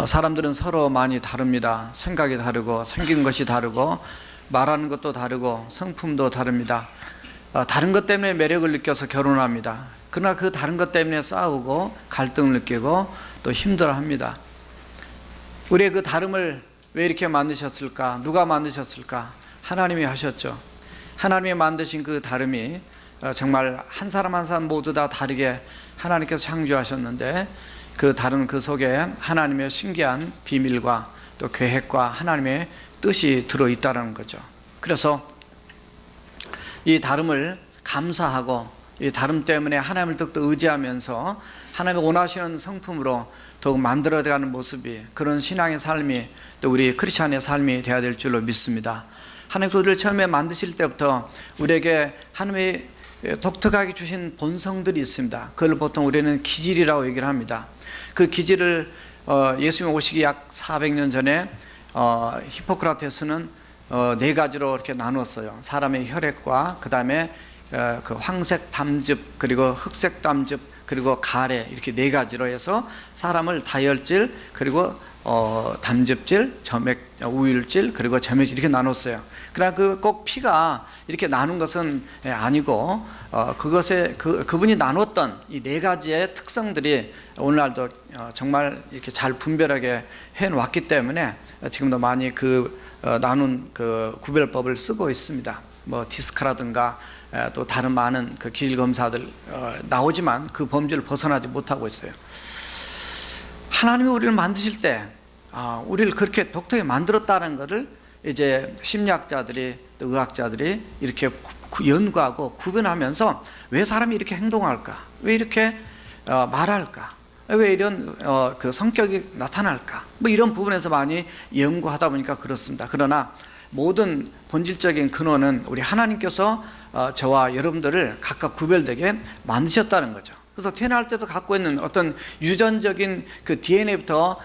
사람들은 서로 많이 다릅니다. 생각이 다르고 생긴 것이 다르고 말하는 것도 다르고 성품도 다릅니다. 다른 것 때문에 매력을 느껴서 결혼합니다. 그러나 그 다른 것 때문에 싸우고 갈등을 느끼고 또 힘들어합니다. 우리의 그 다름을 왜 이렇게 만드셨을까? 누가 만드셨을까? 하나님이 하셨죠. 하나님이 만드신 그 다름이 정말 한 사람 한 사람 모두 다 다르게 하나님께서 창조하셨는데, 그 다른 그 속에 하나님의 신기한 비밀과 또 계획과 하나님의 뜻이 들어있다는 거죠. 그래서 이 다름을 감사하고 이 다름 때문에 하나님을 더욱더 의지하면서 하나님이 원하시는 성품으로 더욱 만들어가는 모습이, 그런 신앙의 삶이 또 우리 크리스찬의 삶이 되어야 될 줄로 믿습니다. 하나님 우리를 처음에 만드실 때부터 우리에게 하나님이 독특하게 주신 본성들이 있습니다. 그걸 보통 우리는 기질이라고 얘기를 합니다. 그 기질을 예수님 오시기 약 400년 전에 히포크라테스는 4가지로 이렇게 나눴어요. 사람의 혈액과 그 다음에 그 황색 담즙, 그리고 흑색 담즙, 그리고 가래, 이렇게 4가지로 해서 사람을 다혈질, 그리고 담즙질, 우율질, 그리고 점액질, 이렇게 나눴어요. 그러나 꼭 피가 이렇게 나눈 것은 아니고 그것에 그분이 나눴던 이 4가지의 특성들이 오늘날도 정말 이렇게 잘 분별하게 해 놓았기 때문에 지금도 많이 나눈 그 구별법을 쓰고 있습니다. 뭐 디스크라든가 또 다른 많은 그 기질 검사들 나오지만 그 범주를 벗어나지 못하고 있어요. 하나님이 우리를 만드실 때 우리를 그렇게 독특하게 만들었다는 것을 이제 심리학자들이 또 의학자들이 이렇게 연구하고 구분하면서 왜 사람이 이렇게 행동할까, 왜 이렇게 말할까, 왜 이런 그 성격이 나타날까, 뭐 이런 부분에서 많이 연구하다 보니까 그렇습니다. 그러나 모든 본질적인 근원은 우리 하나님께서 저와 여러분들을 각각 구별되게 만드셨다는 거죠. 그래서 태어날 때부터 갖고 있는 어떤 유전적인 그 DNA부터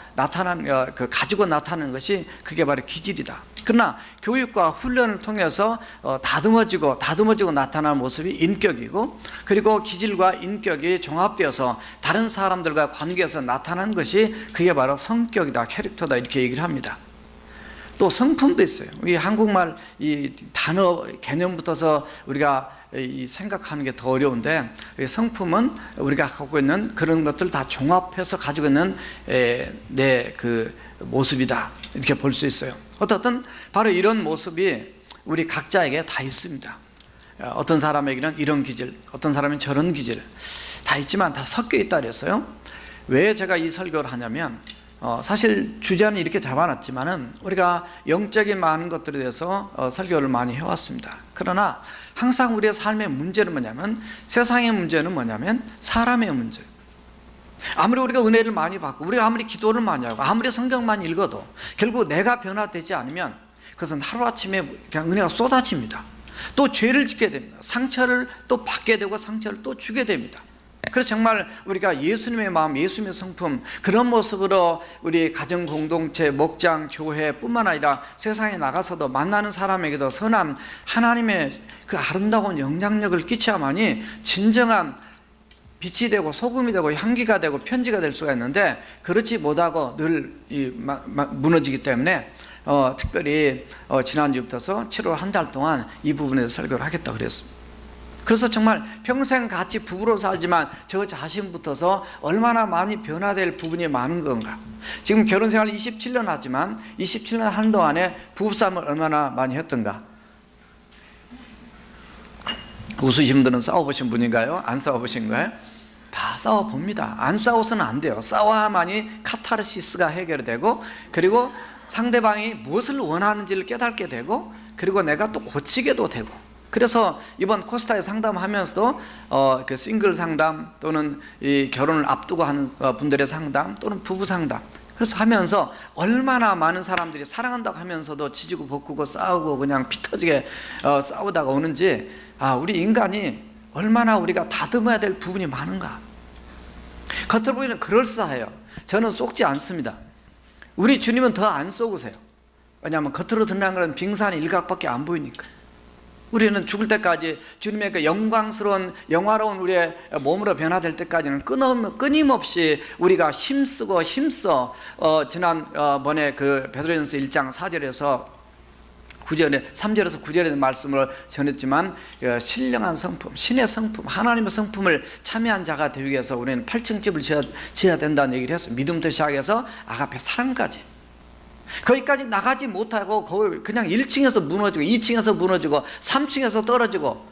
가지고 나타나는 것이 그게 바로 기질이다. 그러나 교육과 훈련을 통해서 다듬어지고 나타나는 모습이 인격이고, 그리고 기질과 인격이 종합되어서 다른 사람들과 관계에서 나타나는 것이 그게 바로 성격이다, 캐릭터다, 이렇게 얘기를 합니다. 또 성품도 있어요. 이 한국말 이 단어 개념부터서 우리가 생각하는 게 더 어려운데, 성품은 우리가 갖고 있는 그런 것들 다 종합해서 가지고 있는 내 그 모습이다, 이렇게 볼 수 있어요. 어떻든 바로 이런 모습이 우리 각자에게 다 있습니다. 어떤 사람에게는 이런 기질, 어떤 사람은 저런 기질 다 있지만 다 섞여 있다 그랬어요. 왜 제가 이 설교를 하냐면, 사실 주제는 이렇게 잡아놨지만은 우리가 영적인 많은 것들에 대해서 설교를 많이 해왔습니다. 그러나 항상 우리의 삶의 문제는 뭐냐면, 세상의 문제는 뭐냐면 사람의 문제. 아무리 우리가 은혜를 많이 받고 우리가 아무리 기도를 많이 하고 아무리 성경만 읽어도 결국 내가 변화되지 않으면 그것은 하루아침에 그냥 은혜가 쏟아집니다. 또 죄를 짓게 됩니다. 상처를 또 받게 되고 상처를 또 주게 됩니다. 그래서 정말 우리가 예수님의 마음, 예수님의 성품, 그런 모습으로 우리 가정 공동체, 목장, 교회뿐만 아니라 세상에 나가서도 만나는 사람에게도 선한 하나님의 그 아름다운 영향력을 끼쳐야만이 진정한 빛이 되고 소금이 되고 향기가 되고 편지가 될 수가 있는데, 그렇지 못하고 늘 무너지기 때문에 특별히 지난주부터 7월 한 달 동안 이 부분에서 설교를 하겠다고 그랬습니다. 그래서 정말 평생 같이 부부로 살지만 저 자신부터서 얼마나 많이 변화될 부분이 많은 건가. 지금 결혼생활 27년 하지만 27년 하는 동안에 부부싸움을 얼마나 많이 했던가. 웃으신 분들은 싸워보신 분인가요? 안 싸워보신 거예요? 다 싸워봅니다. 안 싸워서는 안 돼요. 싸워야만이 카타르시스가 해결이 되고, 그리고 상대방이 무엇을 원하는지를 깨닫게 되고, 그리고 내가 또 고치게도 되고. 그래서 이번 코스타에 상담하면서도 그 싱글 상담 또는 이 결혼을 앞두고 하는 분들의 상담 또는 부부 상담, 그래서 하면서 얼마나 많은 사람들이 사랑한다고 하면서도 지지고 볶고 싸우고 그냥 피 터지게 싸우다가 오는지, 우리 인간이 얼마나 우리가 다듬어야 될 부분이 많은가. 겉으로 보기에는 그럴싸해요. 저는 속지 않습니다. 우리 주님은 더 안 쏘으세요. 왜냐하면 겉으로 드러나는 건 빙산의 일각밖에 안 보이니까. 우리는 죽을 때까지 주님의 그 영광스러운 영화로운 우리의 몸으로 변화될 때까지는 끊임없이 우리가 힘써 지난번에 그 베드로전서 1장 4절에서 9절에 3절에서 9절의 말씀을 전했지만 신령한 성품, 신의 성품, 하나님의 성품을 참여한 자가 되기 위해서 우리는 8층 집을 지어야 된다는 얘기를 했어요. 믿음부터 시작해서 아가페 사랑까지. 거기까지 나가지 못하고 거의 그냥 1층에서 무너지고 2층에서 무너지고 3층에서 떨어지고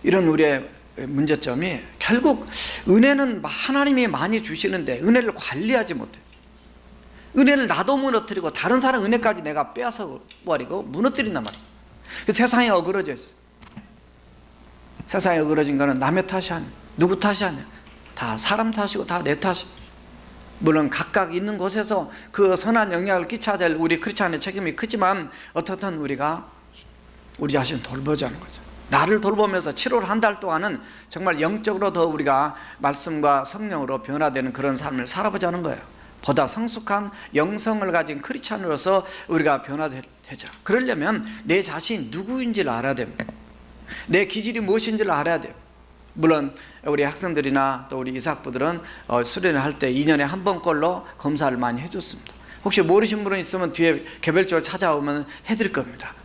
이런 우리의 문제점이 결국 은혜는 하나님이 많이 주시는데 은혜를 관리하지 못해. 은혜를 나도 무너뜨리고 다른 사람 은혜까지 내가 빼앗아 버리고 무너뜨린단 말이야. 세상에 어그러져 있어. 세상에 어그러진 거는 남의 탓이 아니야. 누구 탓이 아니야. 다 사람 탓이고 다 내 탓이야. 물론 각각 있는 곳에서 그 선한 영향을 끼쳐야 될 우리 크리스찬의 책임이 크지만 어떻든 우리가 우리 자신 돌보자는 거죠. 나를 돌보면서 7월 한 달 동안은 정말 영적으로 더 우리가 말씀과 성령으로 변화되는 그런 삶을 살아보자는 거예요. 보다 성숙한 영성을 가진 크리스찬으로서 우리가 변화되자. 그러려면 내 자신이 누구인지를 알아야 됩니다. 내 기질이 무엇인지를 알아야 돼요. 물론 우리 학생들이나 또 우리 이삭부들은 수련을 할 때 2년에 한 번꼴로 검사를 많이 해줬습니다. 혹시 모르신 분은 있으면 뒤에 개별적으로 찾아오면 해드릴 겁니다.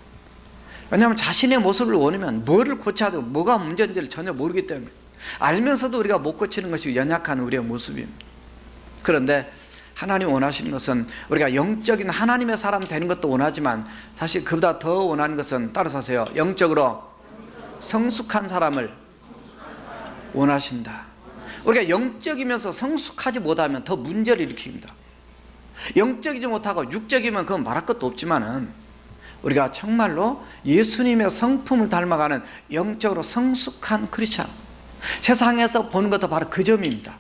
왜냐하면 자신의 모습을 원하면 뭐를 고쳐야 되고 뭐가 문제인지를 전혀 모르기 때문에 알면서도 우리가 못 고치는 것이 연약한 우리의 모습입니다. 그런데 하나님 원하시는 것은 우리가 영적인 하나님의 사람 되는 것도 원하지만 사실 그보다 더 원하는 것은 따라서 하세요. 영적으로 성숙한 사람을 원하신다. 우리가 영적이면서 성숙하지 못하면 더 문제를 일으킵니다. 영적이지 못하고 육적이면 그건 말할 것도 없지만은 우리가 정말로 예수님의 성품을 닮아가는 영적으로 성숙한 크리스찬, 세상에서 보는 것도 바로 그 점입니다.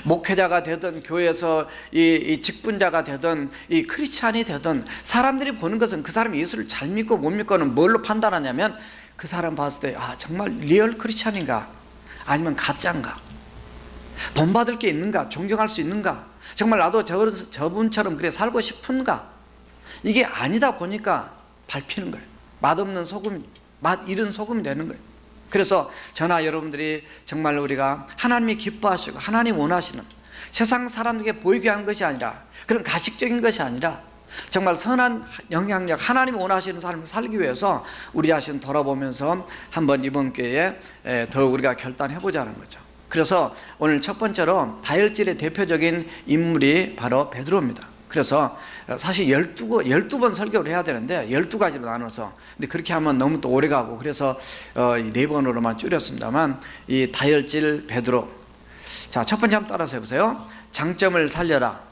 목회자가 되든 교회에서 이 직분자가 되든 이 크리스찬이 되든 사람들이 보는 것은 그 사람이 예수를 잘 믿고 못 믿고는 뭘로 판단하냐면 그 사람 봤을 때 정말 리얼 크리스찬인가 아니면 가짜인가, 본받을 게 있는가, 존경할 수 있는가, 정말 나도 저분처럼 그래 살고 싶은가. 이게 아니다 보니까 밟히는 거예요. 맛없는 소금, 맛 잃은 소금이 되는 거예요. 그래서 저나 여러분들이 정말 우리가 하나님이 기뻐하시고 하나님 원하시는 세상 사람들에게 보이게 한 것이 아니라 그런 가식적인 것이 아니라 정말 선한 영향력, 하나님 원하시는 삶을 살기 위해서 우리 자신 돌아보면서 한번 이번 기회에 더 우리가 결단해보자는 거죠. 그래서 오늘 첫 번째로 다혈질의 대표적인 인물이 바로 베드로입니다. 그래서 사실 12번 설교를 해야 되는데 12가지로 나눠서, 근데 그렇게 하면 너무 또 오래 가고 그래서 4번으로만 줄였습니다만 이 다혈질 베드로. 자, 첫 번째 한번 따라서 해보세요. 장점을 살려라.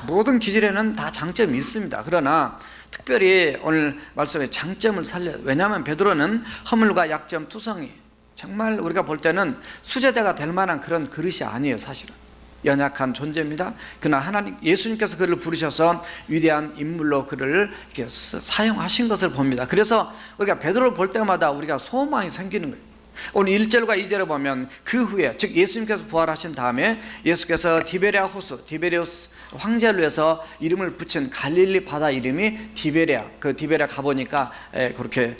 모든 기질에는 다 장점이 있습니다. 그러나 특별히 오늘 말씀에 장점을 살려야. 왜냐하면 베드로는 허물과 약점 투성이, 정말 우리가 볼 때는 수제자가 될 만한 그런 그릇이 아니에요. 사실은 연약한 존재입니다. 그러나 하나님, 예수님께서 그를 부르셔서 위대한 인물로 그를 이렇게 사용하신 것을 봅니다. 그래서 우리가 베드로를 볼 때마다 우리가 소망이 생기는 거예요. 오늘 1절과 2절을 보면 그 후에, 즉 예수님께서 부활하신 다음에 예수께서 디베랴 호수, 디베리우스 황제를 위해서 이름을 붙인 갈릴리 바다 이름이 디베랴. 그 디베랴 가보니까 그렇게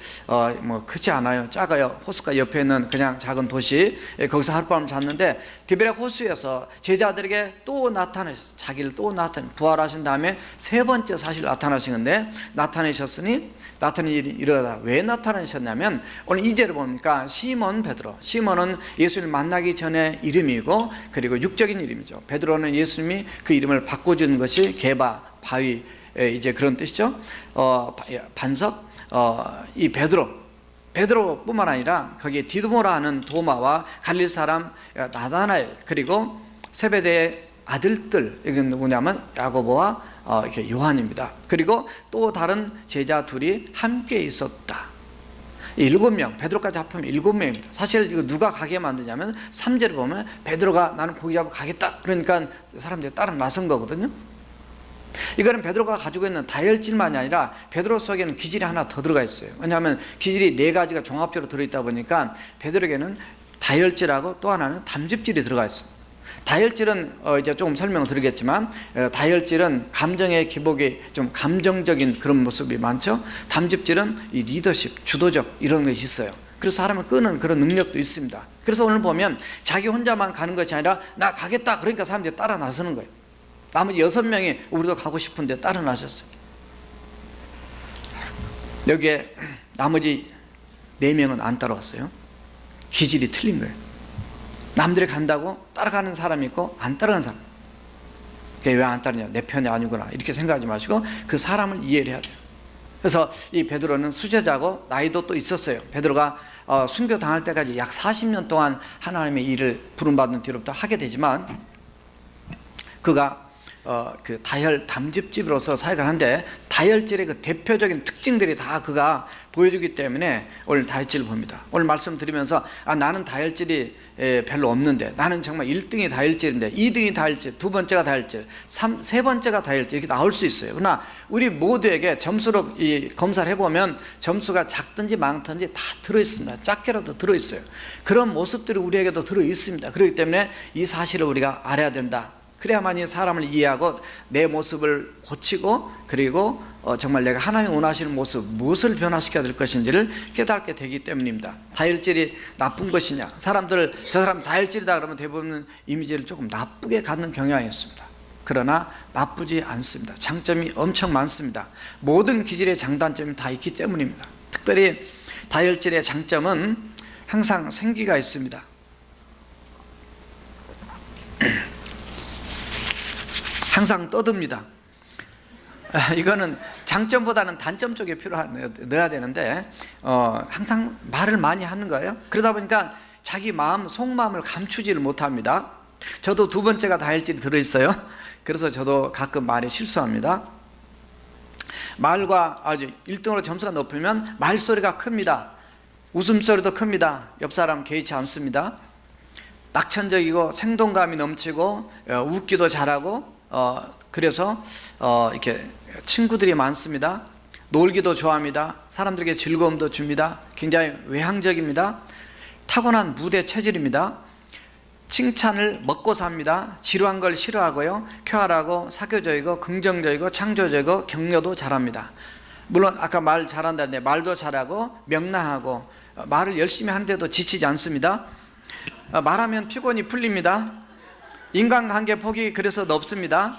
뭐 크지 않아요. 작아요. 호수가 옆에 있는 그냥 작은 도시, 거기서 하룻밤을 잤는데 디베랴 호수에서 제자들에게 또 자기를 또 부활하신 다음에 세 번째 사실 나타나신 건데, 나타내셨으니 나타난 일이 이러다. 왜 나타나셨냐면 오늘 2절을 보니까 시몬 베드로. 시몬은 예수를 만나기 전에 이름이고 그리고 육적인 이름이죠. 베드로는 예수님이 그 이름을 바꿔준 것이 게바, 바위, 이제 그런 뜻이죠. 반석. 이 베드로뿐만 아니라 거기에 디두모라 하는 도마와 갈릴 사람 나다나엘, 그리고 세베대의 아들들, 이건 누구냐면 야고보와 이렇게 요한입니다. 그리고 또 다른 제자 둘이 함께 있었다. 7명, 베드로까지 합하면 7명입니다. 사실 이거 누가 가게 만드냐면 3절을 보면 베드로가 나는 고기 잡으러 가겠다, 그러니까 사람들이 따라 나선 거거든요. 이거는 베드로가 가지고 있는 다혈질만이 아니라 베드로 속에는 기질이 하나 더 들어가 있어요. 왜냐하면 기질이 4가지가 종합적으로 들어있다 보니까 베드로에게는 다혈질하고 또 하나는 담즙질이 들어가 있습니다. 다혈질은 이제 조금 설명을 드리겠지만, 다혈질은 감정의 기복이 좀 감정적인 그런 모습이 많죠. 담즙질은 이 리더십, 주도적 이런 것이 있어요. 그래서 사람을 끄는 그런 능력도 있습니다. 그래서 오늘 보면 자기 혼자만 가는 것이 아니라 나 가겠다 그러니까 사람들이 따라 나서는 거예요. 나머지 6명이 우리도 가고 싶은데 따라 나섰어요. 여기에 나머지 4명은 안 따라왔어요. 기질이 틀린 거예요. 남들이 간다고 따라가는 사람이 있고 안 따라가는 사람. 왜 안 따르냐, 내 편이 아니구나 이렇게 생각하지 마시고 그 사람을 이해를 해야 돼요. 그래서 이 베드로는 수제자고 나이도 또 있었어요. 베드로가 순교 당할 때까지 약 40년 동안 하나님의 일을 부름받은 뒤로부터 하게 되지만, 그가 그 다혈 담즙집으로서 사역을 하는데 다혈질의 그 대표적인 특징들이 다 그가 보여주기 때문에 오늘 다혈질을 봅니다. 오늘 말씀드리면서 나는 다혈질이 별로 없는데, 나는 정말 1등이 다혈질인데 2등이 다혈질, 두 번째가 다혈질, 세 번째가 다혈질 이렇게 나올 수 있어요. 그러나 우리 모두에게 점수로 이 검사를 해보면 점수가 작든지 많든지 다 들어있습니다. 작게라도 들어있어요. 그런 모습들이 우리에게도 들어있습니다. 그렇기 때문에 이 사실을 우리가 알아야 된다. 그래야만이 사람을 이해하고 내 모습을 고치고, 그리고 정말 내가 하나님이 원하시는 모습, 무엇을 변화시켜야 될 것인지를 깨닫게 되기 때문입니다. 다혈질이 나쁜 것이냐, 사람들 저 사람 다혈질이다 그러면 대부분 이미지를 조금 나쁘게 갖는 경향이 있습니다. 그러나 나쁘지 않습니다. 장점이 엄청 많습니다. 모든 기질의 장단점이 다 있기 때문입니다. 특별히 다혈질의 장점은 항상 생기가 있습니다. 항상 떠듭니다. 이거는 장점보다는 단점 쪽에 넣어야 되는데 항상 말을 많이 하는 거예요. 그러다 보니까 자기 마음, 속마음을 감추지를 못합니다. 저도 두 번째가 다혈질이 들어있어요. 그래서 저도 가끔 말에 실수합니다. 말과 아주 1등으로 점수가 높으면 말소리가 큽니다. 웃음소리도 큽니다. 옆 사람 개의치 않습니다. 낙천적이고 생동감이 넘치고 웃기도 잘하고, 그래서 이렇게 친구들이 많습니다. 놀기도 좋아합니다. 사람들에게 즐거움도 줍니다. 굉장히 외향적입니다. 타고난 무대 체질입니다. 칭찬을 먹고 삽니다. 지루한 걸 싫어하고요, 쾌활하고 사교적이고 긍정적이고 창조적이고 격려도 잘합니다. 물론 아까 말 잘한다는데 말도 잘하고 명랑하고, 말을 열심히 하는데도 지치지 않습니다. 말하면 피곤이 풀립니다. 인간관계 폭이 그래서 넓습니다.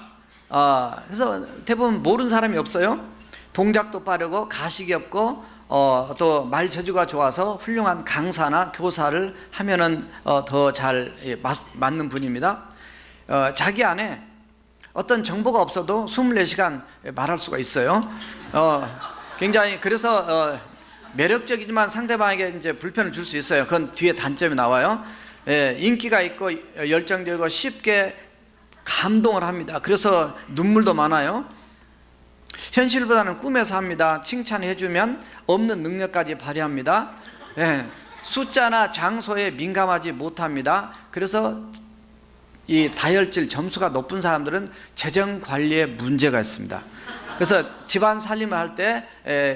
그래서 대부분 모르는 사람이 없어요. 동작도 빠르고 가식이 없고, 또 말 재주가 좋아서 훌륭한 강사나 교사를 하면은 더 잘 맞는 분입니다. 자기 안에 어떤 정보가 없어도 24시간 말할 수가 있어요. 굉장히 그래서 매력적이지만 상대방에게 이제 불편을 줄 수 있어요. 그건 뒤에 단점이 나와요. 인기가 있고 열정적이고 쉽게 감동을 합니다. 그래서 눈물도 많아요. 현실보다는 꿈에서 합니다. 칭찬해주면 없는 능력까지 발휘합니다. 숫자나 장소에 민감하지 못합니다. 그래서 이 다혈질 점수가 높은 사람들은 재정 관리에 문제가 있습니다. 그래서 집안 살림을 할 때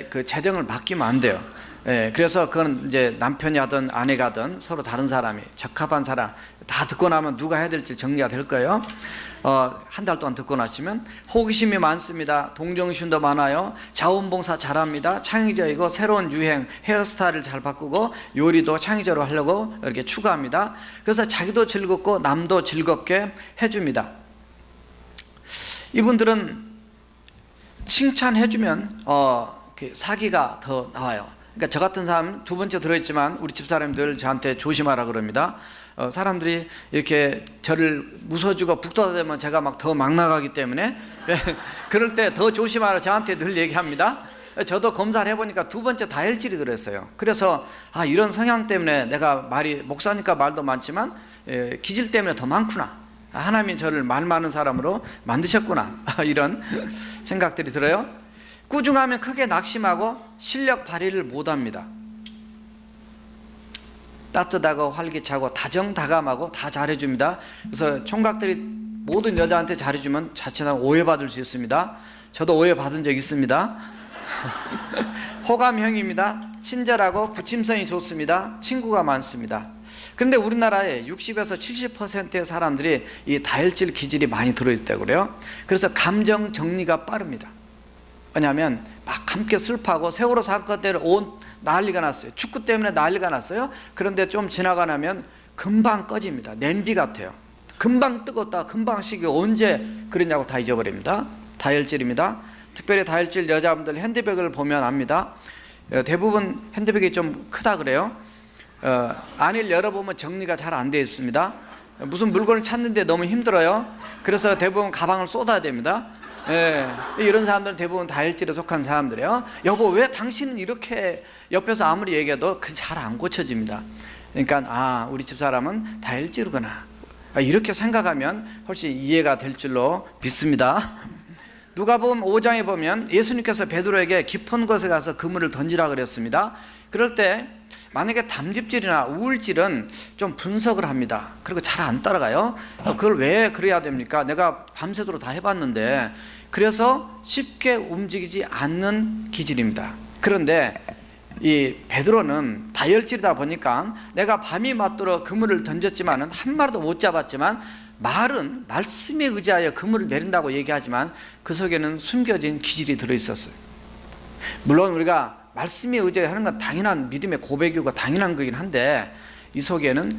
그 재정을 맡기면 안 돼요. 그래서 그건 이제 남편이 하든 아내가 하든 서로 다른 사람이, 적합한 사람 다 듣고 나면 누가 해야 될지 정리가 될 거예요. 한 달 동안 듣고 나시면 호기심이 많습니다. 동정심도 많아요. 자원봉사 잘합니다. 창의적이고 새로운 유행 헤어스타일을 잘 바꾸고 요리도 창의적으로 하려고 이렇게 추구합니다. 그래서 자기도 즐겁고 남도 즐겁게 해줍니다. 이분들은 칭찬해주면 사기가 더 나와요. 그러니까 저 같은 사람 두 번째 들어있지만 우리 집사람들 저한테 조심하라 그럽니다. 사람들이 이렇게 저를 무서워주고 북돋아대면 제가 막 더 막 나가기 때문에 그럴 때 더 조심하라 저한테 늘 얘기합니다. 저도 검사를 해보니까 두 번째 다혈질이 들어있어요. 그래서 이런 성향 때문에 내가 말이, 목사니까 말도 많지만 기질 때문에 더 많구나, 하나님이 저를 말 많은 사람으로 만드셨구나 이런 생각들이 들어요. 꾸중하면 크게 낙심하고 실력 발휘를 못합니다. 따뜻하고 활기차고 다정다감하고 다 잘해줍니다. 그래서 총각들이 모든 여자한테 잘해주면 자칫하면 오해받을 수 있습니다. 저도 오해받은 적 있습니다. 호감형입니다. 친절하고 부침성이 좋습니다. 친구가 많습니다. 그런데 우리나라에 60에서 70%의 사람들이 이 다혈질 기질이 많이 들어있다고 그래요. 그래서 감정 정리가 빠릅니다. 왜냐하면 막 함께 슬퍼하고 세월호 사건 때문에 온 난리가 났어요. 축구 때문에 난리가 났어요. 그런데 좀 지나가 나면 금방 꺼집니다. 냄비 같아요. 금방 뜨겁다 금방 식이고 언제 그랬냐고 다 잊어버립니다. 다혈질입니다. 특별히 다혈질 여자분들 핸드백을 보면 압니다. 대부분 핸드백이 좀 크다 그래요. 안을 열어보면 정리가 잘 안 되어 있습니다. 무슨 물건을 찾는데 너무 힘들어요. 그래서 대부분 가방을 쏟아야 됩니다. 이런 사람들은 대부분 다혈질에 속한 사람들이에요. 여보 왜 당신은 이렇게, 옆에서 아무리 얘기해도 그 잘 안 고쳐집니다. 그러니까 우리 집사람은 다혈질이구나, 이렇게 생각하면 훨씬 이해가 될 줄로 믿습니다. 누가복음 5장에 보면 예수님께서 베드로에게 깊은 곳에 가서 그물을 던지라 그랬습니다. 그럴 때 만약에 담즙질이나 우울질은 좀 분석을 합니다. 그리고 잘 안 따라가요. 그걸 왜 그래야 됩니까? 내가 밤새도록 다 해봤는데. 그래서 쉽게 움직이지 않는 기질입니다. 그런데 이 베드로는 다혈질이다 보니까 내가 밤이 맞도록 그물을 던졌지만은 한 마리도 못 잡았지만, 말은 말씀에 의지하여 그물을 내린다고 얘기하지만 그 속에는 숨겨진 기질이 들어있었어요. 물론 우리가 말씀에 의지하여 하는 건 당연한 믿음의 고백이고 당연한 거긴 한데, 이 속에는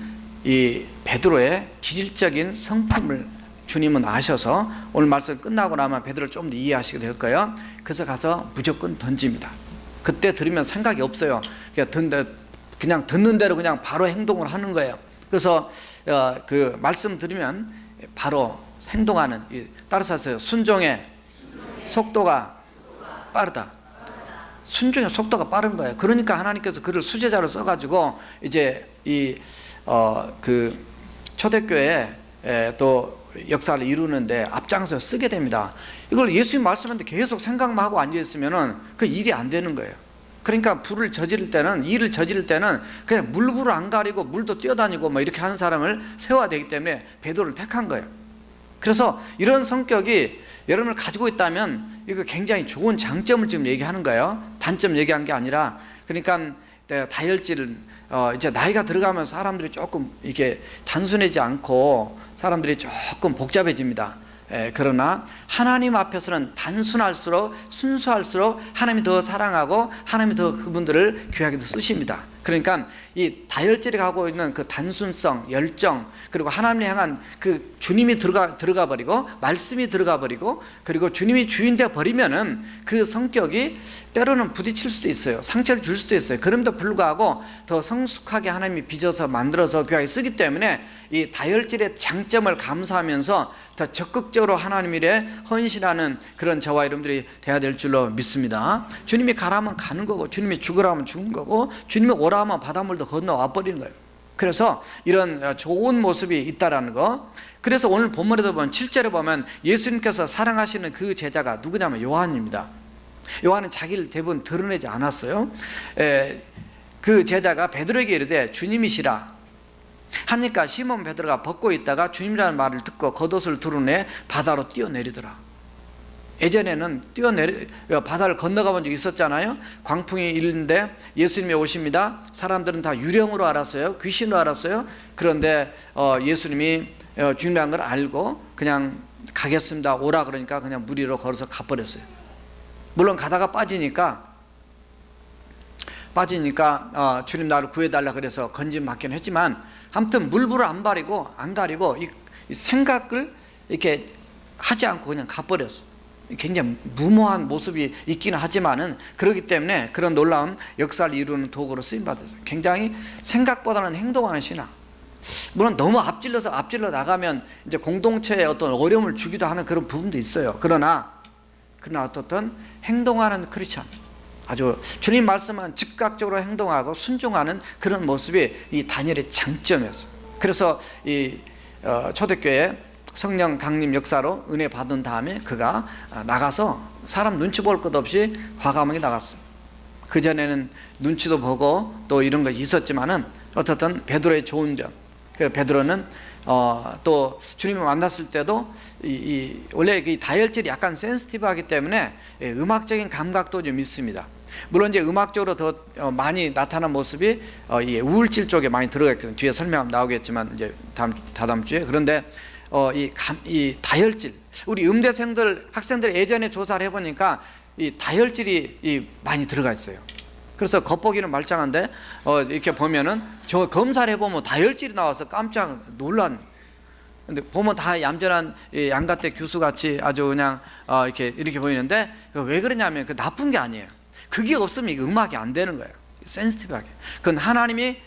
이 베드로의 기질적인 성품을 주님은 아셔서 오늘 말씀 끝나고 나면 베드로를 좀 더 이해하시게 될 거예요. 그래서 가서 무조건 던집니다. 그때 들으면 생각이 없어요. 그냥 듣는 대로 그냥 바로 행동을 하는 거예요. 그래서 그 말씀 들으면 바로 행동하는, 따라서 하세요. 순종의 속도가 빠르다. 순종의 속도가 빠른 거예요. 그러니까 하나님께서 그를 수제자로 써가지고 이제 그 초대교회 또 역사를 이루는데 앞장서 쓰게 됩니다. 이걸 예수님 말씀하는데 계속 생각만 하고 앉아 있으면은 그 일이 안 되는 거예요. 그러니까 일을 저지를 때는 그냥 물불을 안 가리고 물도 뛰어다니고 뭐 이렇게 하는 사람을 세워야 되기 때문에 베드로를 택한 거예요. 그래서 이런 성격이 여러분을 가지고 있다면 이거 굉장히 좋은 장점을 지금 얘기하는 거예요. 단점 얘기한 게 아니라. 그러니까 다혈질은 이제 나이가 들어가면 사람들이 조금 이게 단순하지 않고 사람들이 조금 복잡해집니다. 그러나 하나님 앞에서는 단순할수록 순수할수록 하나님이 더 사랑하고 하나님이 더 그분들을 귀하게 쓰십니다. 그러니까 이 다혈질이 갖고 있는 그 단순성, 열정, 그리고 하나님을 향한 그 주님이 들어가 버리고 말씀이 들어가 버리고 그리고 주님이 주인 되어 버리면은 그 성격이 때로는 부딪힐 수도 있어요. 상처를 줄 수도 있어요. 그럼에도 불구하고 더 성숙하게 하나님이 빚어서 만들어서 귀하게 쓰기 때문에 이 다혈질의 장점을 감수하면서 더 적극적으로 하나님 일에 헌신하는 그런 저와 여러분들이 돼야 될 줄로 믿습니다. 주님이 가라면 가는 거고, 주님이 죽으라면 죽은 거고, 주님이 오라면 바닷물도 건너와 버리는 거예요. 그래서 이런 좋은 모습이 있다라는 거. 그래서 오늘 본문에도 보면 7절에 보면 예수님께서 사랑하시는 그 제자가 누구냐면 요한입니다. 요한은 자기를 대부분 드러내지 않았어요. 그 제자가 베드로에게 이르되 주님이시라 하니까 시몬 베드로가 벗고 있다가 주님이라는 말을 듣고 겉옷을 드러내 바다로 뛰어내리더라. 예전에는 바다를 건너가 본 적이 있었잖아요. 광풍이 일는데 예수님이 오십니다. 사람들은 다 유령으로 알았어요. 귀신으로 알았어요. 그런데 예수님이 주님이라는 걸 알고 그냥 가겠습니다 오라 그러니까 그냥 물 위로 걸어서 가버렸어요. 물론 가다가 빠지니까 주님 나를 구해달라 그래서 건짐 받긴 했지만, 아무튼 물불을 안 가리고 이 생각을 이렇게 하지 않고 그냥 가버렸어요. 굉장히 무모한 모습이 있기는 하지만은 그렇기 때문에 그런 놀라운 역사를 이루는 도구로 쓰임받았어요. 굉장히 생각보다는 행동하는 신앙. 물론 너무 앞질러 나가면 이제 공동체에 어떤 어려움을 주기도 하는 그런 부분도 있어요. 그러나 어떻든 행동하는 크리스찬, 아주 주님 말씀은 즉각적으로 행동하고 순종하는 그런 모습이 이 다니엘의 장점이었어요. 그래서 이 초대교회 성령 강림 역사로 은혜 받은 다음에 그가 나가서 사람 눈치 볼 것 없이 과감하게 나갔어요. 그전에는 눈치도 보고 또 이런 것이 있었지만은 어쨌든 베드로의 좋은 점, 베드로는 또 주님을 만났을 때도 원래 이 다혈질이 약간 센시티브하기 때문에 음악적인 감각도 좀 있습니다. 물론 이제 음악적으로 더 많이 나타난 모습이 이 우울질 쪽에 많이 들어가 있거든요. 뒤에 설명하면 나오겠지만 이제 다다음 주에. 그런데 이 다혈질, 우리 음대생들 학생들 예전에 조사를 해보니까 이 다혈질이 많이 들어가 있어요. 그래서 겉보기는 말짱한데 이렇게 보면은 저 검사를 해보면 다혈질이 나와서 깜짝 놀란. 근데 보면 다 얌전한 양가대 교수같이 아주 그냥 이렇게 보이는데 왜 그러냐면 그 나쁜 게 아니에요. 그게 없으면 이거 음악이 안 되는 거예요. 센시티브하게. 그건 하나님의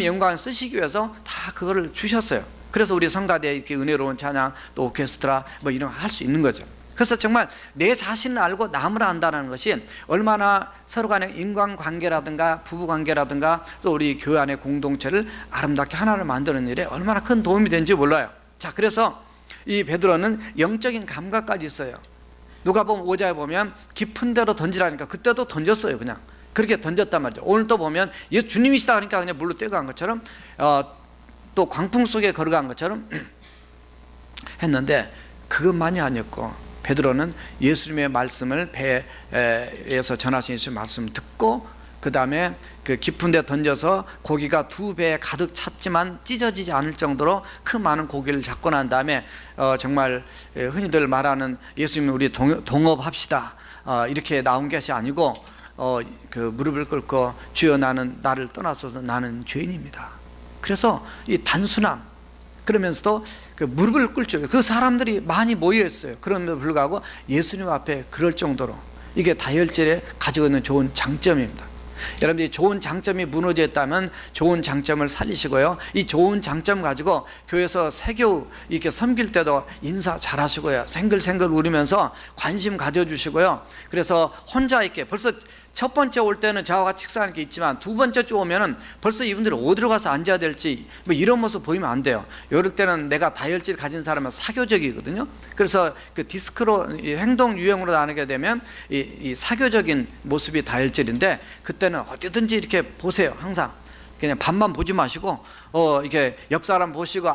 영광을 쓰시기 위해서 다 그거를 주셨어요. 그래서 우리 성가대에 이렇게 은혜로운 찬양, 또 오케스트라 뭐 이런 거 할 수 있는 거죠. 그래서 정말 내 자신을 알고 남을 안다는 것이 얼마나 서로 간의 인간관계라든가 부부관계라든가 또 우리 교회 안의 공동체를 아름답게 하나를 만드는 일에 얼마나 큰 도움이 되는지 몰라요. 자, 그래서 이 베드로는 영적인 감각까지 있어요. 누가 보면 5장에 보면 깊은 데로 던지라니까 그때도 던졌어요. 그냥 그렇게 던졌단 말이죠. 오늘 또 보면 예수 주님이시다 그러니까 그냥 물로 뛰어간 것처럼 또 광풍 속에 걸어간 것처럼 했는데 그것만이 아니었고 베드로는 예수님의 말씀을 배에서 전하신 예수님의 말씀을 듣고 그 다음에 그 깊은 데 던져서 고기가 2배에 가득 찼지만 찢어지지 않을 정도로 그 많은 고기를 잡고 난 다음에 정말 흔히들 말하는 예수님 우리 동업합시다 이렇게 나온 것이 아니고 그 무릎을 꿇고 주여 나를 떠나서서 나는 죄인입니다. 그래서 이 단순함 그러면서도 그 무릎을 꿇죠. 그 사람들이 많이 모여 있어요. 그럼에도 불구하고 예수님 앞에 그럴 정도로 이게 다혈질에 가지고 있는 좋은 장점입니다. 여러분들이 좋은 장점이 무너져 있다면 좋은 장점을 살리시고요. 이 좋은 장점 가지고 교회에서 세교 이렇게 섬길 때도 인사 잘하시고요. 생글생글 울으면서 관심 가져주시고요. 그래서 혼자 있게 벌써 첫 번째 올 때는 저와 같이 식사하는 게 있지만 두 번째 주 오면은 벌써 이분들이 어디로 가서 앉아야 될지 뭐 이런 모습 보이면 안 돼요. 이럴 때는 내가 다혈질 가진 사람은 사교적이거든요. 그래서 그 디스크로 행동 유형으로 나누게 되면 이 사교적인 모습이 다혈질인데 그때는 어디든지 이렇게 보세요. 항상 그냥 밤만 보지 마시고 이렇게 옆 사람 보시고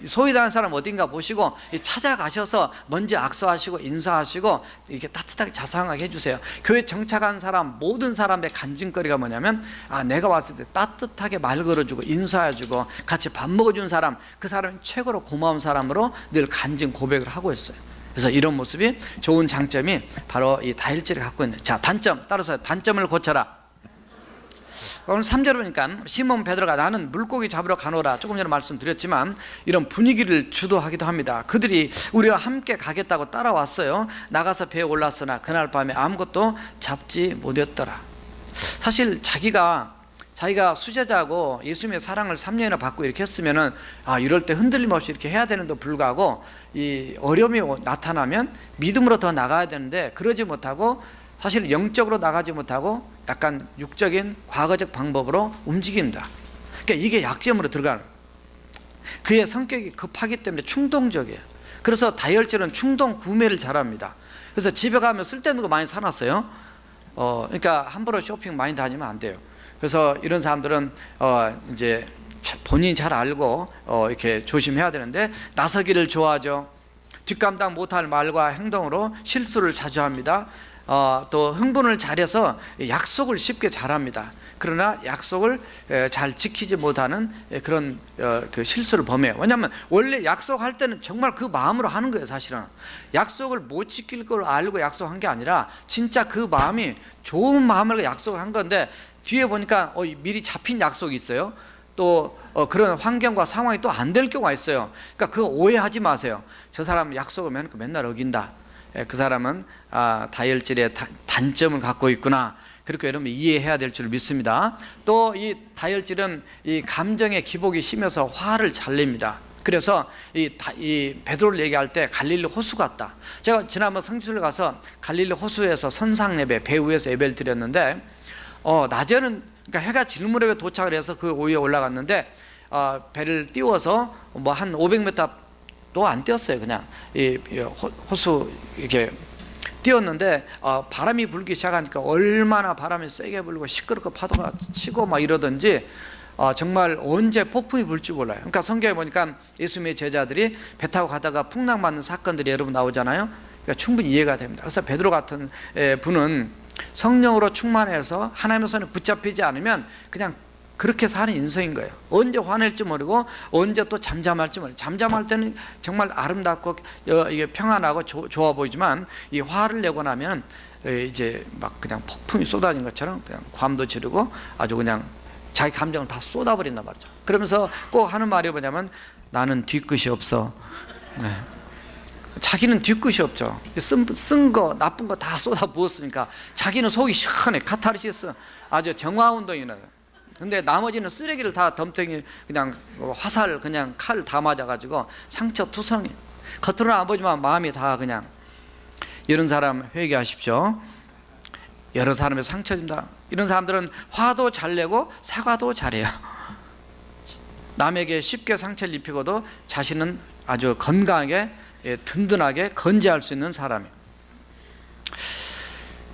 소외당한 사람 어딘가 보시고 찾아가셔서 먼저 악수하시고 인사하시고 이렇게 따뜻하게 자상하게 해주세요. 교회 정착한 사람 모든 사람의 간증거리가 뭐냐면 내가 왔을 때 따뜻하게 말 걸어주고 인사해주고 같이 밥 먹어준 사람 그 사람이 최고로 고마운 사람으로 늘 간증 고백을 하고 있어요. 그래서 이런 모습이 좋은 장점이 바로 이 다혈질을 갖고 있는. 자, 단점 따라서 단점을 고쳐라. 오늘 3절 보니까 시몬 베드로가 나는 물고기 잡으러 가노라 조금 전에 말씀드렸지만 이런 분위기를 주도하기도 합니다. 그들이 우리와 함께 가겠다고 따라왔어요. 나가서 배에 올랐으나 그날 밤에 아무것도 잡지 못했더라. 사실 자기가 수제자고 예수님의 사랑을 3년이나 받고 이렇게 했으면은 이럴 때 흔들림 없이 이렇게 해야 되는데 불구하고 이 어려움이 나타나면 믿음으로 더 나가야 되는데 그러지 못하고 사실 영적으로 나가지 못하고 약간 육적인 과거적 방법으로 움직입니다. 그러니까 이게 약점으로 들어가는. 그의 성격이 급하기 때문에 충동적이에요. 그래서 다혈질은 충동 구매를 잘합니다. 그래서 집에 가면 쓸데없는 거 많이 사놨어요. 그러니까 함부로 쇼핑 많이 다니면 안 돼요. 그래서 이런 사람들은 이제 본인이 잘 알고 이렇게 조심해야 되는데 나서기를 좋아하죠. 뒷감당 못할 말과 행동으로 실수를 자주 합니다. 또 흥분을 잘해서 약속을 쉽게 잘합니다. 그러나 약속을 잘 지키지 못하는 그런 그 실수를 범해요. 왜냐하면 원래 약속할 때는 정말 그 마음으로 하는 거예요. 사실은 약속을 못 지킬 걸 알고 약속한 게 아니라 진짜 그 마음이 좋은 마음으로 약속한 건데 뒤에 보니까 미리 잡힌 약속이 있어요. 또 그런 환경과 상황이 또 안 될 경우가 있어요. 그러니까 그거 오해하지 마세요. 저 사람 약속을 맨날 어긴다. 그 사람은 다혈질의 단점을 갖고 있구나. 그렇게 여러분 이해해야 될 줄 믿습니다. 또 이 다혈질은 이 감정의 기복이 심해서 화를 잘 냅니다. 그래서 이 베드로를 얘기할 때 갈릴리 호수 같다. 제가 지난번 성지순례 가서 갈릴리 호수에서 선상 예배 배 위에서 예배를 드렸는데 낮에는 그러니까 해가 질무렵에 도착을 해서 그 위에 올라갔는데 배를 띄워서 뭐 한 500m 또 안 띄었어요. 그냥 이 호수 이렇게 띄었는데 바람이 불기 시작하니까 얼마나 바람이 세게 불고 시끄럽고 파도가 치고 막 이러든지 정말 언제 폭풍이 불지 몰라요. 그러니까 성경에 보니까 예수님의 제자들이 배 타고 가다가 풍랑맞는 사건들이 여러분 나오잖아요. 그러니까 충분히 이해가 됩니다. 그래서 베드로 같은 분은 성령으로 충만해서 하나님의 손에 붙잡히지 않으면 그냥 그렇게 사는 인생인 거예요. 언제 화낼지 모르고 언제 또 잠잠할지 모르고, 잠잠할 때는 정말 아름답고 이게 평안하고 좋아 보이지만 이 화를 내고 나면 이제 막 그냥 폭풍이 쏟아진 것처럼 그냥 괌도 지르고 아주 그냥 자기 감정을 다 쏟아버린단 말이죠. 그러면서 꼭 하는 말이 뭐냐면 나는 뒤끝이 없어. 네. 자기는 뒤끝이 없죠. 쓴 거 나쁜 거 다 쏟아 부었으니까 자기는 속이 시원해. 카타르시스, 아주 정화 운동이나. 근데 나머지는 쓰레기를 다 덤탱이 그냥 화살 그냥 칼 다 맞아가지고 상처 투성이. 겉으로는 안 보지만 마음이 다 그냥. 이런 사람 회개하십시오. 여러 사람의 상처 준다. 이런 사람들은 화도 잘 내고 사과도 잘해요. 남에게 쉽게 상처를 입히고도 자신은 아주 건강하게 든든하게 건재할 수 있는 사람이에요.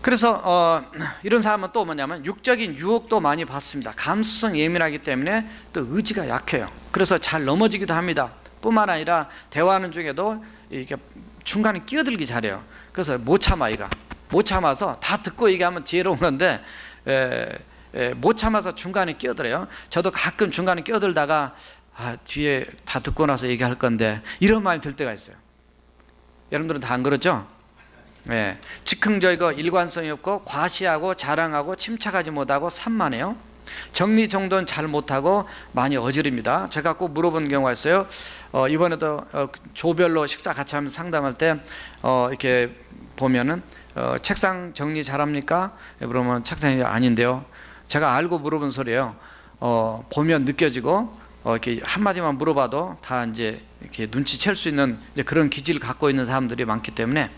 그래서 이런 사람은 또 뭐냐면 육적인 유혹도 많이 받습니다. 감수성 예민하기 때문에 또 의지가 약해요. 그래서 잘 넘어지기도 합니다. 뿐만 아니라 대화하는 중에도 이게 중간에 끼어들기 잘해요. 그래서 못 참아. 이가 못 참아서 다 듣고 얘기하면 지혜로운 건데 못 참아서 중간에 끼어들어요. 저도 가끔 중간에 끼어들다가 뒤에 다 듣고 나서 얘기할 건데 이런 마음이 들 때가 있어요. 여러분들은 다 안 그렇죠? 네. 즉흥적이고 일관성이 없고 과시하고 자랑하고 침착하지 못하고 산만해요. 정리정돈 잘 못하고 많이 어지릅니다. 제가 꼭 물어본 경우가 있어요. 이번에도 조별로 식사 같이 하면서 상담할 때 이렇게 보면은 책상 정리 잘합니까? 그러면 책상이 아닌데요. 제가 알고 물어본 소리예요. 보면 느껴지고 이렇게 한마디만 물어봐도 다 이제 이렇게 눈치챌 수 있는 이제 그런 기질을 갖고 있는 사람들이 많기 때문에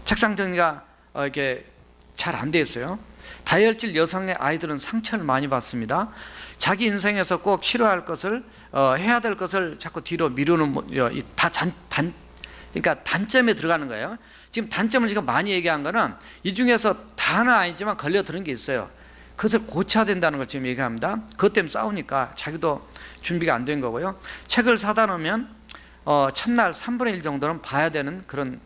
책상 정리가 이렇게 잘 안 돼 있어요. 다혈질 여성의 아이들은 상처를 많이 받습니다. 자기 인생에서 꼭 싫어할 것을 해야 될 것을 자꾸 뒤로 미루는 그러니까 단점에 들어가는 거예요. 지금 단점을 지금 많이 얘기한 거는 이 중에서 다는 아니지만 걸려드는 게 있어요. 그것을 고쳐야 된다는 걸 지금 얘기합니다. 그것 때문에 싸우니까 자기도 준비가 안 된 거고요. 책을 사다 놓으면 첫날 3분의 1 정도는 봐야 되는 그런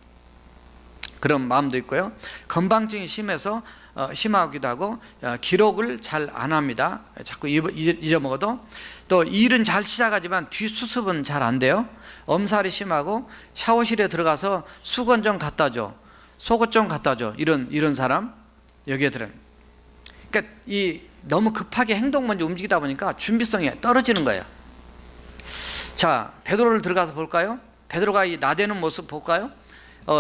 마음도 있고요. 건방증이 심해서 심하기도 하고 기록을 잘 안 합니다. 자꾸 잊어먹어도. 또 일은 잘 시작하지만 뒷수습은 잘 안 돼요. 엄살이 심하고 샤워실에 들어가서 수건 좀 갖다 줘, 속옷 좀 갖다 줘, 이런 사람 여기에 들어요. 그러니까 너무 급하게 행동 먼저 움직이다 보니까 준비성이 떨어지는 거예요. 자, 베드로를 들어가서 볼까요? 베드로가 이 나대는 모습 볼까요?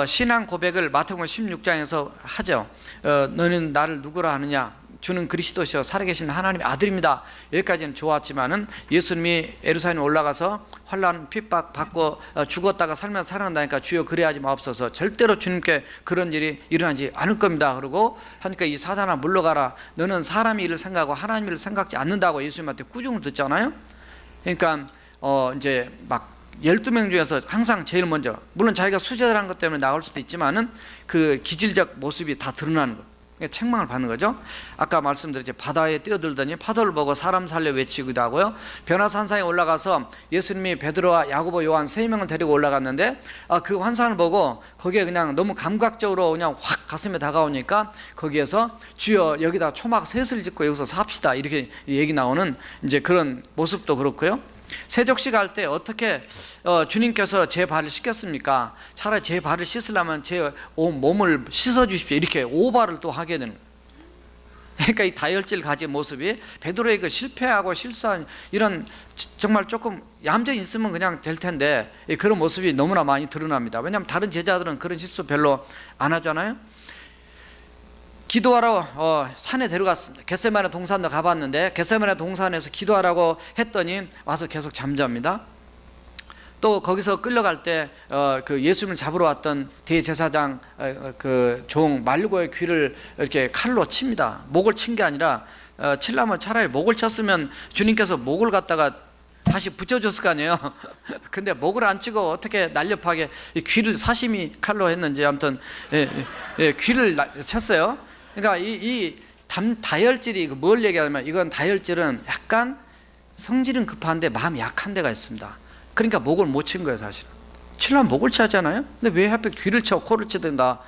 신앙 고백을 마태복음 16장에서 하죠. 너는 나를 누구라 하느냐? 주는 그리스도시요 살아계신 하나님의 아들입니다. 여기까지는 좋았지만은 예수님이 예루살렘에 올라가서 환난 핍박 받고 죽었다가 살면서 살아난다니까 주여 그래야지 마옵소서. 절대로 주님께 그런 일이 일어나지 않을 겁니다. 그러고 하니까 이 사단아 물러가라. 너는 사람의 일을 생각하고 하나님 일을 생각지 않는다고 예수님한테 꾸중을 듣잖아요. 그러니까 이제 막 12명 중에서 항상 제일 먼저, 물론 자기가 수제자라는 것 때문에 나올 수도 있지만은 그 기질적 모습이 다 드러나는 거. 책망을 받는 거죠. 아까 말씀드렸죠. 바다에 뛰어들더니 파도를 보고 사람 살려 외치기도 하고요. 변화산상에 올라가서 예수님이 베드로와 야고보 요한 3명을 데리고 올라갔는데 그 환상을 보고 거기에 그냥 너무 감각적으로 그냥 확 가슴에 다가오니까 거기에서 주여 여기다 초막 셋을 짓고 여기서 삽시다 이렇게 얘기 나오는 이제 그런 모습도 그렇고요. 세족식 할 때 어떻게 주님께서 제 발을 씻겼습니까? 차라리 제 발을 씻으려면 제 온 몸을 씻어 주십시오. 이렇게 오바를 또 하게 되는. 그러니까 이 다혈질 가진 모습이 베드로의 그 실패하고 실수한 이런 정말 조금 얌전히 있으면 그냥 될 텐데 그런 모습이 너무나 많이 드러납니다. 왜냐하면 다른 제자들은 그런 실수 별로 안 하잖아요. 기도하러 산에 데려갔습니다. 겟세마네 동산도 가봤는데 겟세마네 동산에서 기도하라고 했더니 와서 계속 잠잡니다. 또 거기서 끌려갈 때 그 예수님을 잡으러 왔던 대제사장 그 종 말고의 귀를 이렇게 칼로 칩니다. 목을 친 게 아니라 칠라면 차라리 목을 쳤으면 주님께서 목을 갖다가 다시 붙여줬을 거 아니에요. 근데 목을 안 치고 어떻게 날렵하게 귀를 사시미 칼로 했는지 아무튼 귀를 쳤어요. 그러니까 이 다혈질이 뭘 얘기하냐면 이건 다혈질은 약간 성질은 급한데 마음이 약한 데가 있습니다. 그러니까 목을 못 친 거예요. 사실은 치려면 목을 쳐야잖아요. 근데 왜 하필 귀를 쳐 코를 치든가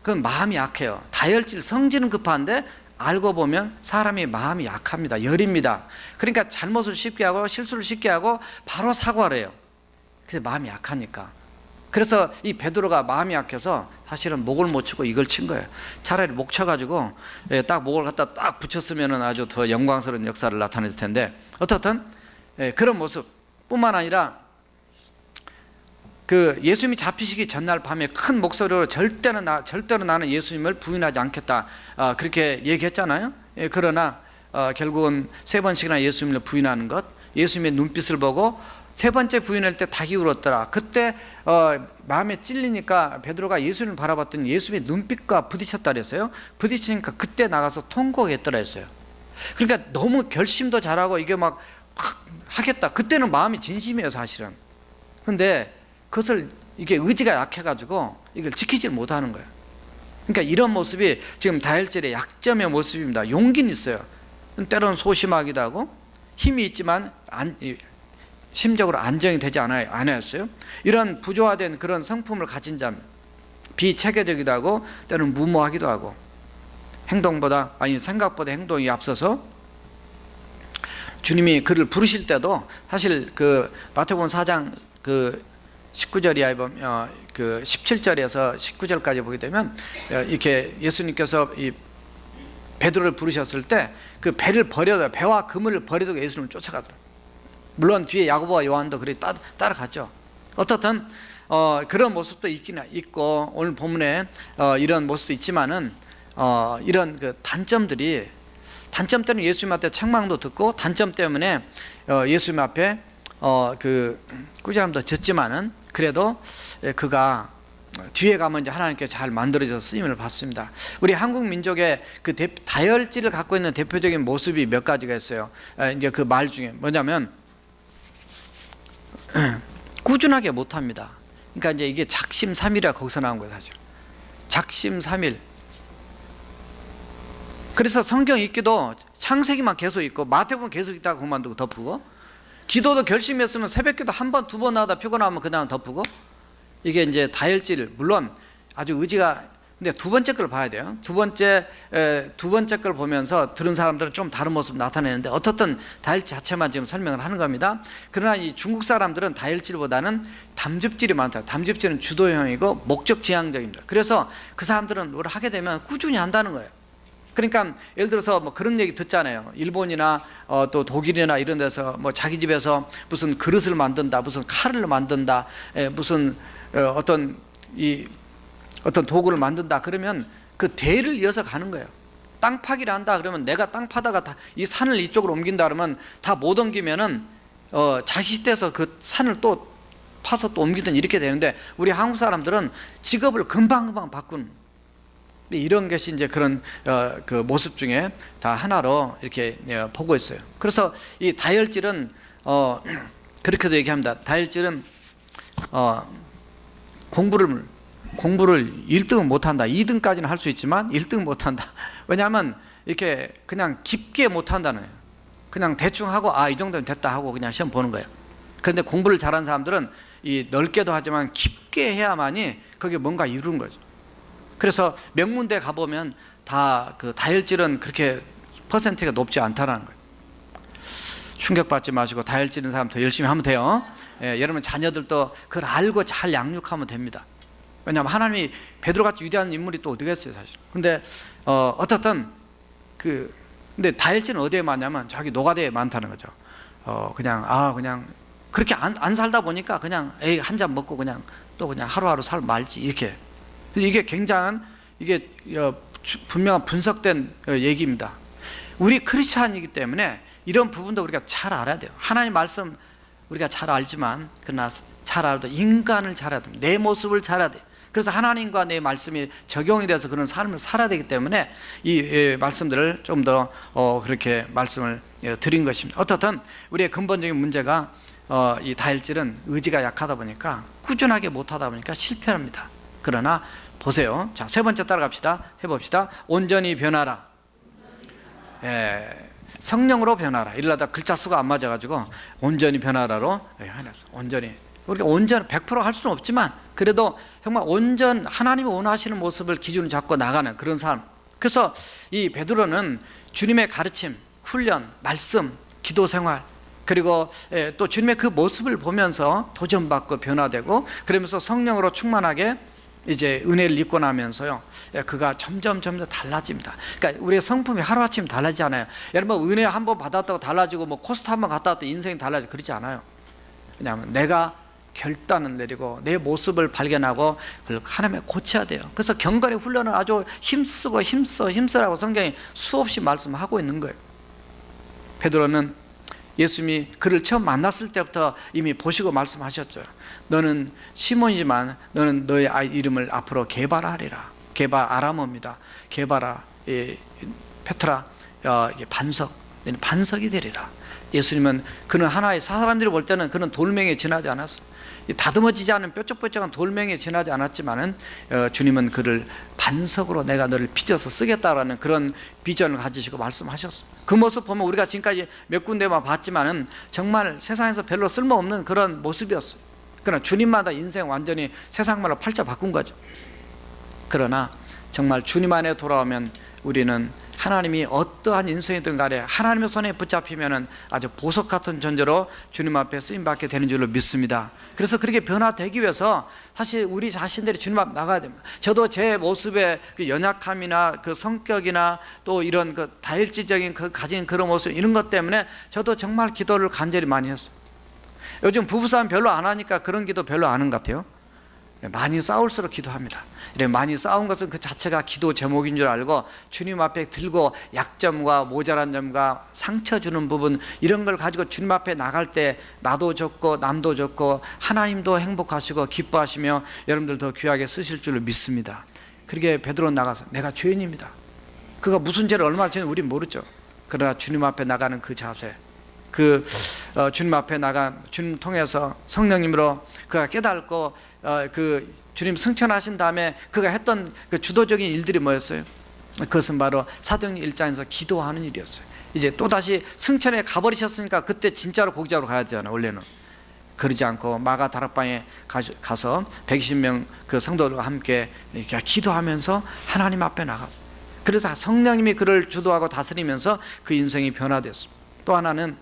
그건 마음이 약해요. 다혈질 성질은 급한데 알고 보면 사람이 마음이 약합니다. 열입니다. 그러니까 잘못을 쉽게 하고 실수를 쉽게 하고 바로 사과를 해요. 그래서 마음이 약하니까. 그래서 이 베드로가 마음이 약해서 사실은 목을 못 치고 이걸 친 거예요. 차라리 목 쳐가지고 딱 목을 갖다 딱 붙였으면 아주 더 영광스러운 역사를 나타냈을 텐데, 어떻든 그런 모습뿐만 아니라 그 예수님이 잡히시기 전날 밤에 큰 목소리로 절대로 나는 예수님을 부인하지 않겠다, 그렇게 얘기했잖아요. 그러나 결국은 3번씩이나 예수님을 부인하는 것, 예수님의 눈빛을 보고 3번째 부인할 때 닭이 울었더라. 그때 마음에 찔리니까 베드로가 예수님을 바라봤더니 예수님의 눈빛과 부딪혔다 그랬어요. 부딪히니까 그때 나가서 통곡했더라 했어요. 그러니까 너무 결심도 잘하고 이게 막 하겠다. 그때는 마음이 진심이에요, 사실은. 근데 그것을 이게 의지가 약해가지고 이걸 지키질 못하는 거예요. 그러니까 이런 모습이 지금 다혈질의 약점의 모습입니다. 용기는 있어요. 때로는 소심하기도 하고 힘이 있지만 심적으로 안정이 되지 않았어요. 이런 부조화된 그런 성품을 가진 자, 비체계적이기도 하고 때로는 무모하기도 하고 생각보다 행동이 앞서서 주님이 그를 부르실 때도 사실 그 마태복음 4장 그 19절이야 보면 그 17절에서 19절까지 보게 되면 이렇게 예수님께서 이 베드로를 부르셨을 때 그 배와 그물을 버려두고 예수님을 쫓아가더라고요. 물론 뒤에 야고보와 요한도 그렇게 따라갔죠. 어떻든 그런 모습도 있기는 있고 오늘 본문에 이런 모습도 있지만은 이런 그 단점 때문에 예수님 앞에 책망도 듣고 단점 때문에 예수님 앞에 그 꾸지람도 졌지만은 그래도 그가 뒤에 가면 이제 하나님께 잘 만들어져서 쓰임을 받습니다. 우리 한국 민족의 그 다혈질을 갖고 있는 대표적인 모습이 몇 가지가 있어요. 이제 그 말 중에 뭐냐면 꾸준하게 못합니다. 그러니까 이제 이게 작심삼일이라 거기서 나온 거예요, 사실. 작심삼일. 그래서 성경 읽기도 창세기만 계속 읽고 마태복음 계속 읽다가 그만두고 덮고, 기도도 결심했으면 새벽기도 한 번, 2번 하다 피곤하면 그 다음 덮고, 이게 이제 다혈질, 물론 아주 의지가, 근데 두 번째 걸 봐야 돼요. 두 번째 걸 보면서 들은 사람들은 좀 다른 모습 나타내는데 어떻든 다혈질 자체만 지금 설명을 하는 겁니다. 그러나 이 중국 사람들은 다혈질보다는 담즙질이 많다. 담즙질은 주도형이고 목적지향적입니다. 그래서 그 사람들은 뭘 하게 되면 꾸준히 한다는 거예요. 그러니까 예를 들어서 뭐 그런 얘기 듣잖아요. 일본이나 또 독일이나 이런 데서 뭐 자기 집에서 무슨 그릇을 만든다, 무슨 칼을 만든다, 무슨 어떤 도구를 만든다 그러면 그 대를 이어서 가는 거예요. 땅 파기를 한다 그러면 내가 땅 파다가 이 산을 이쪽으로 옮긴다 그러면 다 못 옮기면은 자기 시대에서 그 산을 또 파서 또 옮기든 이렇게 되는데, 우리 한국 사람들은 직업을 금방금방 바꾸는 이런 것이 이제 그런 그 모습 중에 다 하나로 이렇게 보고 있어요. 그래서 이 다혈질은 그렇게도 얘기합니다. 다혈질은 공부를 1등은 못한다. 2등까지는 할 수 있지만 1등은 못한다. 왜냐하면 이렇게 그냥 깊게 못한다는 거예요. 그냥 대충 하고 이 정도면 됐다 하고 그냥 시험 보는 거예요. 그런데 공부를 잘하는 사람들은 이 넓게도 하지만 깊게 해야만이 거기에 뭔가 이루는 거죠. 그래서 명문대 가보면 다 그 다혈질은 그렇게 퍼센트가 높지 않다라는 거예요. 충격받지 마시고 다혈질인 사람 더 열심히 하면 돼요. 여러분 자녀들도 그걸 알고 잘 양육하면 됩니다. 왜냐하면 하나님이 베드로같이 위대한 인물이 또 어디겠어요, 사실. 근데 어떻든 근데 다혈질은 어디에 많냐면 자기 노가다에 많다는 거죠. 그냥 그렇게 안 살다 보니까 그냥 한 잔 먹고 그냥 또 그냥 하루하루 살 말지 이렇게. 이게 굉장한, 이게 분명한 분석된 얘기입니다. 우리 크리스찬이기 때문에 이런 부분도 우리가 잘 알아야 돼요. 하나님 말씀 우리가 잘 알지만 그러나 잘 알아도 인간을 잘 알아야 됩니다. 내 모습을 잘 알아야 돼요. 그래서 하나님과 내 말씀이 적용이 돼서 그런 삶을 살아야 되기 때문에 이 말씀들을 좀 더 그렇게 말씀을 드린 것입니다. 어떻든 우리의 근본적인 문제가 이 다혈질은 의지가 약하다 보니까, 꾸준하게 못하다 보니까 실패합니다. 그러나 보세요. 자, 세 번째 따라갑시다. 해봅시다. 온전히 변하라. 성령으로 변하라. 이러다 글자 수가 안 맞아가지고 온전히 변하라로 해놨어. 온전히. 우리가 온전 100% 할 수는 없지만 그래도 정말 온전 하나님이 원하시는 모습을 기준을 잡고 나가는 그런 사람. 그래서 이 베드로는 주님의 가르침, 훈련, 말씀, 기도 생활, 그리고 또 주님의 그 모습을 보면서 도전받고 변화되고, 그러면서 성령으로 충만하게 이제 은혜를 입고 나면서요, 그가 점점 달라집니다. 그러니까 우리의 성품이 하루아침 달라지지 않아요. 여러분, 은혜 한번 받았다고 달라지고 뭐 코스트 한번 갔다 왔다고 인생이 달라지고 그러지 않아요. 왜냐하면 내가 결단을 내리고 내 모습을 발견하고 그걸 하나님에 고쳐야 돼요. 그래서 경건의 훈련을 아주 힘쓰라고 성경이 수없이 말씀하고 있는 거예요. 베드로는 예수님이 그를 처음 만났을 때부터 이미 보시고 말씀하셨죠. 너는 시몬이지만 너는 너의 아이 이름을 앞으로 게바라하리라. 게바 아람어입니다. 게바라, 페트라, 반석, 반석이 되리라. 예수님은 그는 하나의, 사람들이 볼 때는 그는 돌멩이에 지나지 않았어요. 다듬어지지 않은 뾰족뾰족한 돌멩이에 지나지 않았지만은 주님은 그를 반석으로 내가 너를 빚어서 쓰겠다라는 그런 비전을 가지시고 말씀하셨습니다. 그 모습 보면 우리가 지금까지 몇 군데만 봤지만은 정말 세상에서 별로 쓸모없는 그런 모습이었어요. 그러나 주님마다 인생 완전히 세상말로 팔자 바꾼 거죠. 그러나 정말 주님 안에 돌아오면 우리는 하나님이 어떠한 인생이든 간에 하나님의 손에 붙잡히면은 아주 보석 같은 존재로 주님 앞에 쓰임받게 되는 줄로 믿습니다. 그래서 그렇게 변화되기 위해서 사실 우리 자신들이 주님 앞 나가야 됩니다. 저도 제 모습의 그 연약함이나 그 성격이나 또 이런 그 다혈질적인 그 가진 그런 모습, 이런 것 때문에 저도 정말 기도를 간절히 많이 했어요. 요즘 부부싸움 별로 안 하니까 그런 기도 별로 안 하는 것 같아요. 많이 싸울수록 기도합니다. 이래 많이 싸운 것은 그 자체가 기도 제목인 줄 알고 주님 앞에 들고 약점과 모자란 점과 상처 주는 부분, 이런 걸 가지고 주님 앞에 나갈 때 나도 좋고 남도 좋고 하나님도 행복하시고 기뻐하시며 여러분들 더 귀하게 쓰실 줄로 믿습니다. 그렇게 베드로는 나가서 내가 죄인입니다. 그가 무슨 죄를 얼마나 지는지 우린 모르죠. 그러나 주님 앞에 나가는 그 자세, 주님 앞에 나간 주님 통해서 성령님으로 그가 깨닫고 그 주님 승천하신 다음에 그가 했던 그 주도적인 일들이 뭐였어요? 그것은 바로 사도행전 1장에서 기도하는 일이었어요. 이제 또다시 승천에 가버리셨으니까 그때 진짜로 고기잡으러 가야 되잖아요. 원래는 그러지 않고 마가 다락방에 가서 120명 그 성도들과 함께 이렇게 기도하면서 하나님 앞에 나갔어요. 그래서 성령님이 그를 주도하고 다스리면서 그 인생이 변화됐습니다. 또 하나는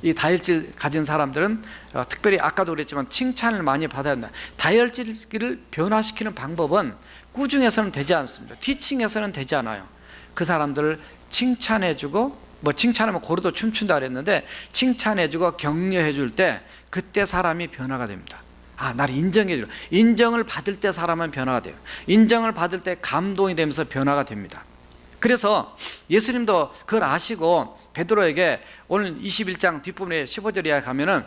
이 다혈질 가진 사람들은 특별히 아까도 그랬지만 칭찬을 많이 받아야 한다. 다혈질을 변화시키는 방법은 꾸중해서는 되지 않습니다. 티칭해서는 되지 않아요. 그 사람들을 칭찬해주고, 뭐 칭찬하면 고르도 춤춘다 그랬는데 칭찬해주고 격려해줄 때 그때 사람이 변화가 됩니다. 나를 인정해주고, 인정을 받을 때 사람은 변화가 돼요. 인정을 받을 때 감동이 되면서 변화가 됩니다. 그래서 예수님도 그걸 아시고 베드로에게 오늘 21장 뒷부분에 15절에 가면은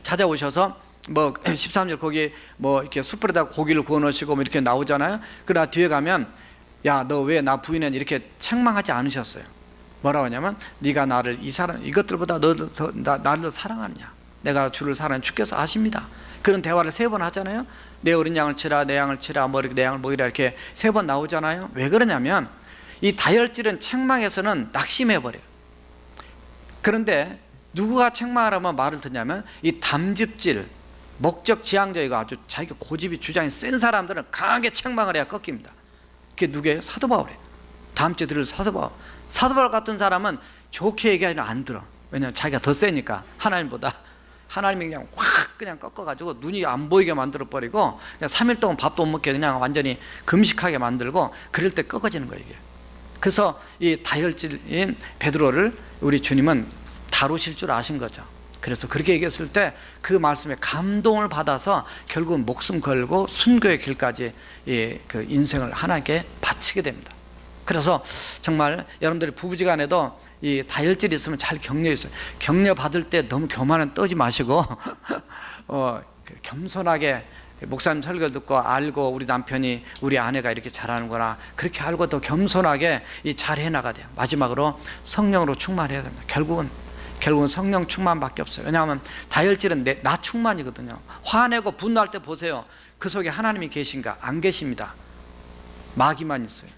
찾아오셔서 뭐 13절 거기 뭐 이렇게 숯불에다 고기를 구워 놓으시고 뭐 이렇게 나오잖아요. 그러나 뒤에 가면 야, 너 왜 나 부인은 이렇게 책망하지 않으셨어요. 뭐라고 하냐면 네가 나를 이 사람 이것들보다 나를 더 사랑하느냐. 내가 주를 사랑하는 주께서 아십니다. 그런 대화를 3번 하잖아요. 내 어린 양을 치라, 내 양을 치라, 뭐 이렇게 내 양을 먹이라, 이렇게 3번 나오잖아요. 왜 그러냐면 이 다혈질은 책망에서는 낙심해버려요. 그런데 누구가 책망하라면 말을 듣냐면 이 담즙질, 목적 지향적이고 아주 자기가 고집이 주장이 센 사람들은 강하게 책망을 해야 꺾입니다. 그게 누구예요? 사도 바울이에요. 다음 주에 들을 사도 바울. 사도 바울 같은 사람은 좋게 얘기하지는 안 들어. 왜냐하면 자기가 더 세니까 하나님보다. 하나님이 그냥 확 그냥 꺾어가지고 눈이 안 보이게 만들어버리고 그냥 3일 동안 밥도 못 먹게 그냥 완전히 금식하게 만들고, 그럴 때 꺾어지는 거예요 이게. 그래서 이 다혈질인 베드로를 우리 주님은 다루실 줄 아신 거죠. 그래서 그렇게 얘기했을 때 그 말씀에 감동을 받아서 결국은 목숨 걸고 순교의 길까지 그 인생을 하나님께 바치게 됩니다. 그래서 정말 여러분들이 부부지간에도 이 다혈질이 있으면 잘 격려했어요. 격려 받을 때 너무 교만은 떠지 마시고 겸손하게 목사님 설교를 듣고 알고 우리 남편이 우리 아내가 이렇게 잘하는구나, 그렇게 알고 더 겸손하게 잘 해나가야 돼요. 마지막으로 성령으로 충만해야 됩니다. 결국은 성령 충만밖에 없어요. 왜냐하면 다혈질은 나 충만이거든요. 화내고 분노할 때 보세요. 그 속에 하나님이 계신가? 안 계십니다. 마귀만 있어요.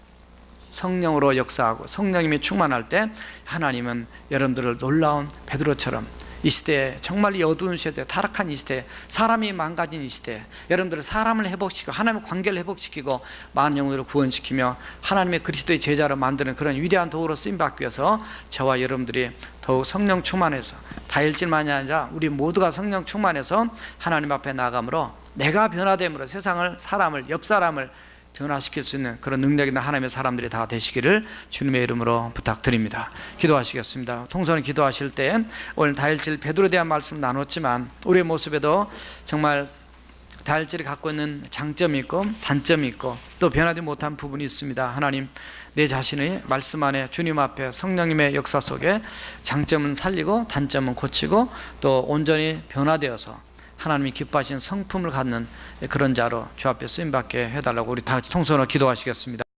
성령으로 역사하고 성령님이 충만할 때 하나님은 여러분들을 놀라운 베드로처럼 이 시대에, 정말 이 어두운 시대, 타락한 이 시대, 사람이 망가진 이 시대, 여러분들 사람을 회복시키고 하나님의 관계를 회복시키고 많은 영혼들을 구원시키며 하나님의 그리스도의 제자로 만드는 그런 위대한 도구로 쓰임받기 위해서 저와 여러분들이 더욱 성령 충만해서, 다일질만이 아니라 우리 모두가 성령 충만해서 하나님 앞에 나아감으로 내가 변화됨으로 세상을, 사람을, 옆 사람을 변화시킬 수 있는 그런 능력 있는 하나님의 사람들이 다 되시기를 주님의 이름으로 부탁드립니다. 기도하시겠습니다. 통성을 기도하실 때 오늘 다일질 베드로에 대한 말씀 나눴지만 우리의 모습에도 정말 다일질이 갖고 있는 장점이 있고 단점이 있고 또 변하지 못한 부분이 있습니다. 하나님, 내 자신의 말씀 안에 주님 앞에 성령님의 역사 속에 장점은 살리고 단점은 고치고 또 온전히 변화되어서 하나님이 기뻐하시는 성품을 갖는 그런 자로 주 앞에 쓰임받게 해달라고 우리 다 통성으로 기도하시겠습니다.